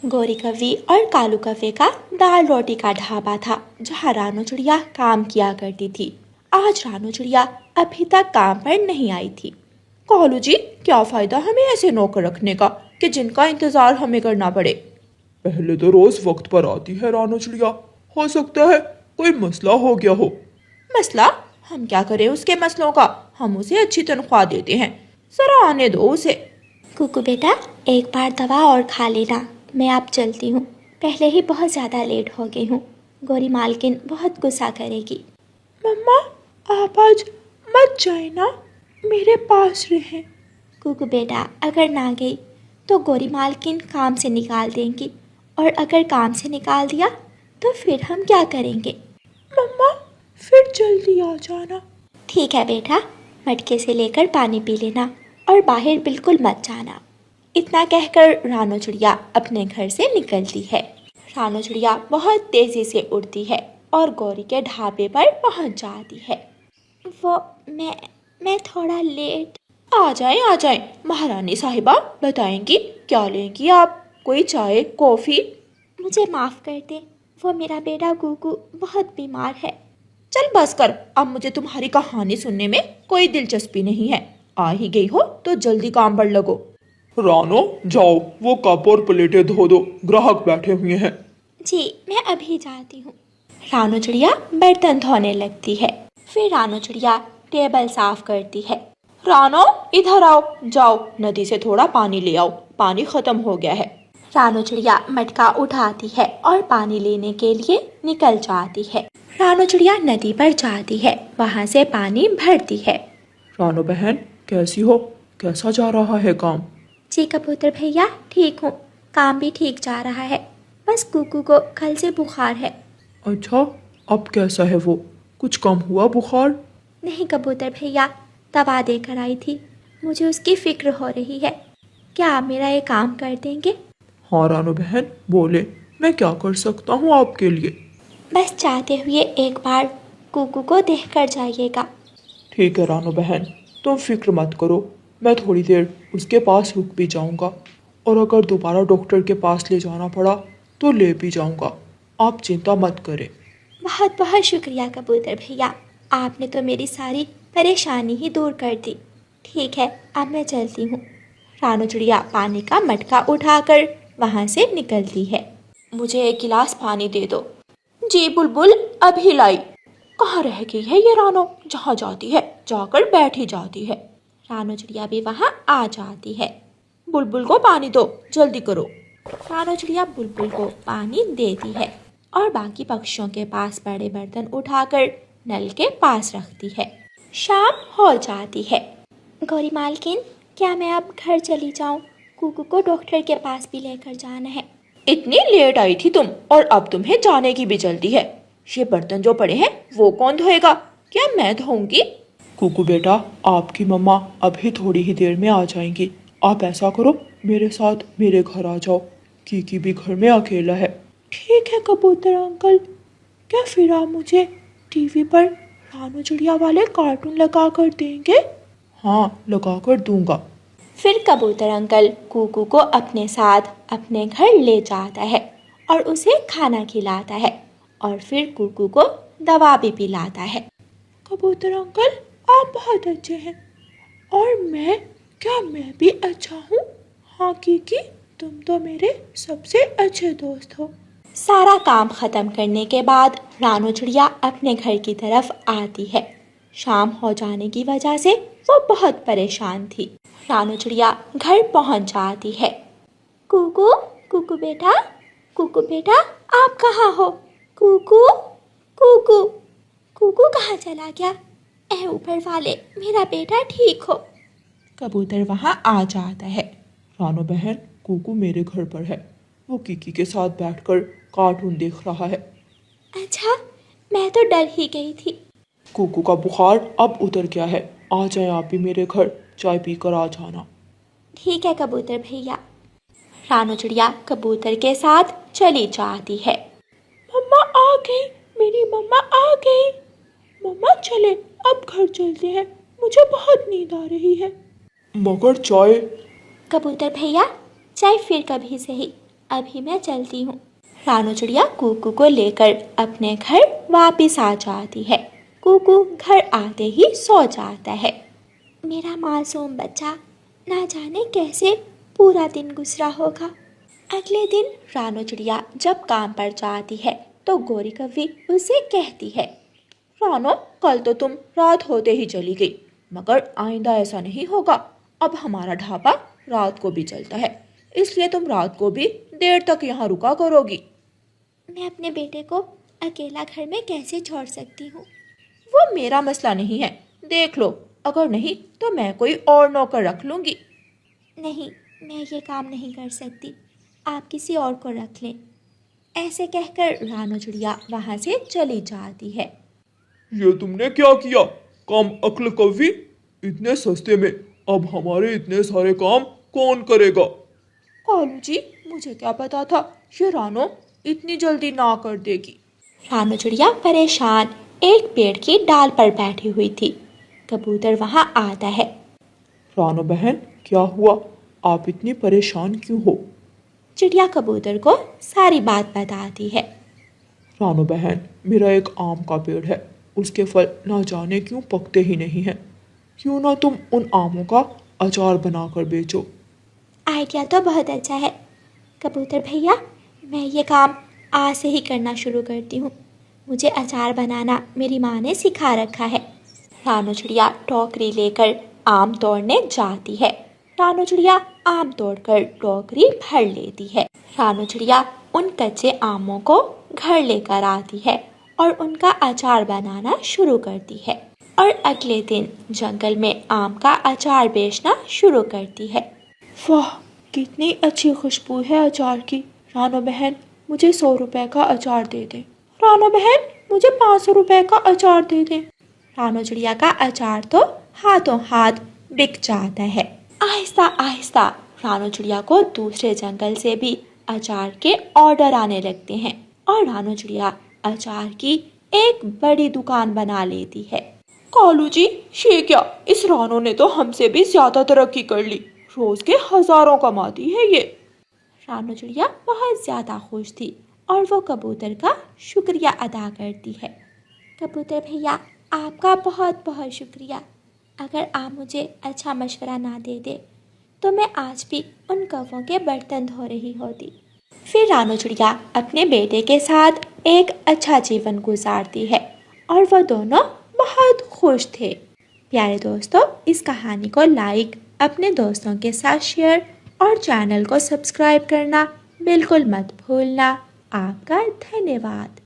गोरी कव्वी और कालू कव्वे का दाल रोटी का ढाबा था जहाँ रानू चिड़िया काम किया करती थी। आज रानू चिड़िया अभी तक काम पर नहीं आई थी। कालू जी, क्या फायदा हमें ऐसे नौकर रखने का कि जिनका इंतजार हमें करना पड़े। पहले तो रोज वक्त पर आती है रानू चिड़िया, हो सकता है कोई मसला हो गया हो। मसला? हम क्या करें उसके मसलों का, हम उसे अच्छी तनख्वाह देते हैं, जरा आने दो उसे। कुकू बेटा, एक बार दवा और खा लेना, मैं अब चलती हूँ, पहले ही बहुत ज़्यादा लेट हो गई हूँ, गोरी मालकिन बहुत गुस्सा करेगी। मम्मा, आप आज मत जाए ना, मेरे पास रहें। कुकू बेटा, अगर ना गई तो गोरी मालकिन काम से निकाल देंगी, और अगर काम से निकाल दिया तो फिर हम क्या करेंगे। मम्मा, फिर जल्दी आ जाना। ठीक है बेटा, मटके से लेकर पानी पी लेना और बाहर बिल्कुल मत जाना। इतना कहकर रानू चिड़िया अपने घर से निकलती है। रानू चिड़िया बहुत तेजी से उड़ती है और गौरी के ढाबे पर पहुंच जाती है। वो मैं थोड़ा लेट। आ जाएं, महारानी साहिबा, बताएंगी क्या लेंगी आप? कोई चाय, कॉफी? मुझे माफ कर दें, वो मेरा बेटा गुगू बहुत बीमार है। चल बस कर, अब मुझे तुम्हारी कहानी सुनने में कोई दिलचस्पी नहीं है। आ ही गई हो तो जल्दी काम पर लगो। रानो, जाओ वो कप और प्लेटें धो दो, ग्राहक बैठे हुए हैं। जी, मैं अभी जाती हूँ। रानू चिड़िया बर्तन धोने लगती है। फिर रानू चिड़िया टेबल साफ करती है। रानो, इधर आओ, जाओ नदी से थोड़ा पानी ले आओ, पानी खत्म हो गया है। रानू चिड़िया मटका उठाती है और पानी लेने के लिए निकल जाती है। रानू चिड़िया नदी पर जाती है, वहाँ से पानी भरती है। रानो बहन, कैसी हो? कैसा जा रहा है काम? जी कबूतर भैया, ठीक हूँ, काम भी ठीक जा रहा है, बस कुकू को कल से बुखार है। अच्छा, अब कैसा है वो? कुछ कम हुआ बुखार? नहीं कबूतर भैया, दवा देकर आई थी, मुझे उसकी फिक्र हो रही है। क्या आप मेरा ये काम कर देंगे? हाँ रानो बहन, बोले, मैं क्या कर सकता हूँ आपके लिए? बस चाहते हुए एक बार कुकू को देख कर जाइएगा। ठीक है रानो बहन, तुम फिक्र मत करो, मैं थोड़ी देर उसके पास रुक भी जाऊंगा, और अगर दोबारा डॉक्टर के पास ले जाना पड़ा तो ले भी जाऊंगा। आप चिंता मत करें। बहुत बहुत शुक्रिया कबूतर भैया, आपने तो मेरी सारी परेशानी ही दूर कर दी। ठीक है, अब मैं चलती हूँ। रानू चिड़िया पानी का मटका उठाकर वहाँ से निकलती है। मुझे एक गिलास पानी दे दो। जी बुलबुल, अभी लाई। कहाँ रह गई है ये रानो? जहाँ जाती है जाकर बैठ ही जाती है। रानू चिड़िया भी वहाँ आ जाती है। बुलबुल को पानी दो, जल्दी करो। रानू चिड़िया बुलबुल को पानी देती है और बाकी पक्षियों के पास बड़े बर्तन उठाकर नल के पास रखती है। शाम हो जाती है। गौरी मालकिन, क्या मैं अब घर चली जाऊं? कुकू को डॉक्टर के पास भी लेकर जाना है। इतनी लेट आई थी तुम और अब तुम्हें जाने की भी जल्दी है। ये बर्तन जो पड़े हैं वो कौन धोएगा? क्या मैं धोऊंगी? कुकू बेटा, आपकी मम्मा अभी थोड़ी ही देर में आ जाएंगी। आप ऐसा करो, मेरे साथ मेरे घर आ जाओ, कीकी भी घर में अकेला है। ठीक है कबूतर अंकल, क्या फिर आप मुझे टीवी पर रानू चिड़िया वाले कार्टून लगा कर देंगे? हाँ, लगा कर दूंगा। फिर कबूतर अंकल कुकू को अपने साथ अपने घर ले जाता है और उसे खाना खिलाता है और फिर कुकू को दवा भी पिलाता है। कबूतर अंकल, आप बहुत अच्छे हैं, और क्या मैं भी अच्छा हूँ? हाँ कीकी, तुम तो मेरे सबसे अच्छे दोस्त हो। सारा काम खत्म करने के बाद रानू चिड़िया अपने घर की तरफ आती है। शाम हो जाने की वजह से वो बहुत परेशान थी। रानू चिड़िया घर पहुंच जाती है। कुकू, कुकू बेटा, कुकू बेटा, आप कहाँ हो? कुकू, कुकू, कुकू कहाँ चला गया? ऐ ऊपर वाले, मेरा बेटा ठीक हो। कबूतर वहाँ आ जाता है। रानो बहन, कुकू मेरे घर पर है, वो कीकी के साथ बैठकर कार्टून देख रहा है। अच्छा, मैं तो डर ही गई थी। कुकू का बुखार अब उतर गया है, आ जाए आप भी मेरे घर, चाय पीकर आ जाना। ठीक है कबूतर भैया। रानू चिड़िया कबूतर के साथ चली जाती है। मम्मा आ गई, मेरी मम्मा आ गई। मम्मा चले, अब घर चलते हैं, मुझे बहुत नींद आ रही है। मगर चाय? कबूतर भैया, चाय फिर कभी सही, अभी मैं चलती हूँ। रानू चिड़िया कुकू को लेकर अपने घर वापस आ जाती है। कुकू घर आते ही सो जाता है। मेरा मासूम बच्चा ना जाने कैसे पूरा दिन गुजरा होगा। अगले दिन रानू चिड़िया जब काम पर जाती है तो गोरी कौवी उसे कहती है, रानो, कल तो तुम रात होते ही चली गई, मगर आइंदा ऐसा नहीं होगा। अब हमारा ढाबा रात को भी चलता है, इसलिए तुम रात को भी देर तक यहाँ रुका करोगी। मैं अपने बेटे को अकेला घर में कैसे छोड़ सकती हूँ? वो मेरा मसला नहीं है, देख लो, अगर नहीं तो मैं कोई और नौकर रख लूँगी। नहीं, मैं ये काम नहीं कर सकती, आप किसी और को रख लें। ऐसे कहकर रानू चिड़िया वहाँ से चली जाती है। ये तुमने क्या किया? कम अक्ल कौवी, इतने सस्ते में अब हमारे इतने सारे काम कौन करेगा? कालू जी, मुझे क्या पता था ये रानो इतनी जल्दी ना कर देगी। रानू चिड़िया परेशान एक पेड़ की डाल पर बैठी हुई थी। कबूतर वहाँ आता है। रानो बहन, क्या हुआ? आप इतनी परेशान क्यों हो? चिड़िया कबूतर को सारी बात बताती है। रानो बहन, मेरा एक आम का पेड़ है, उसके फल ना जाने क्यों पकते ही नहीं हैं। क्यों ना तुम उन आमों का अचार बनाकर बेचो। आइडिया तो बहुत अच्छा है कबूतर भैया, मैं ये काम आज से ही करना शुरू करती हूँ। मुझे अचार बनाना मेरी माँ ने सिखा रखा है। रानू चिड़िया टोकरी लेकर आम तोड़ने जाती है। रानू चिड़िया आम तोड़कर टोकरी भर लेती है। रानू चिड़िया उन कच्चे आमों को घर लेकर आती है और उनका अचार बनाना शुरू करती है और अगले दिन जंगल में आम का अचार बेचना शुरू करती है। वाह, कितनी अच्छी खुशबू है अचार की। रानो बहन, मुझे 100 रुपए का अचार दे दे। रानो बहन, मुझे 500 रुपए का अचार दे दे। रानू चिड़िया का अचार तो हाथों हाथ बिक जाता है। आहिस्ता आहिस्ता रानू चिड़िया को दूसरे जंगल से भी अचार के ऑर्डर आने लगते हैं और रानू चिड़िया अचार की एक बड़ी दुकान बना लेती है। कालू जी, ये क्या? इस रानो ने तो हमसे भी ज्यादा तरक्की कर ली, रोज के हजारों कमाती है ये। रानू चिड़िया बहुत ज्यादा खुश थी और वो कबूतर का शुक्रिया अदा करती है। कबूतर भैया, आपका बहुत बहुत शुक्रिया। अगर आप मुझे अच्छा मशवरा ना दे दे तो मैं आज भी उन कौवों के बर्तन धो रही होती। फिर रानू चिड़िया अपने बेटे के साथ एक अच्छा जीवन गुजारती है और वो दोनों बहुत खुश थे। प्यारे दोस्तों, इस कहानी को लाइक, अपने दोस्तों के साथ शेयर और चैनल को सब्सक्राइब करना बिल्कुल मत भूलना। आपका धन्यवाद।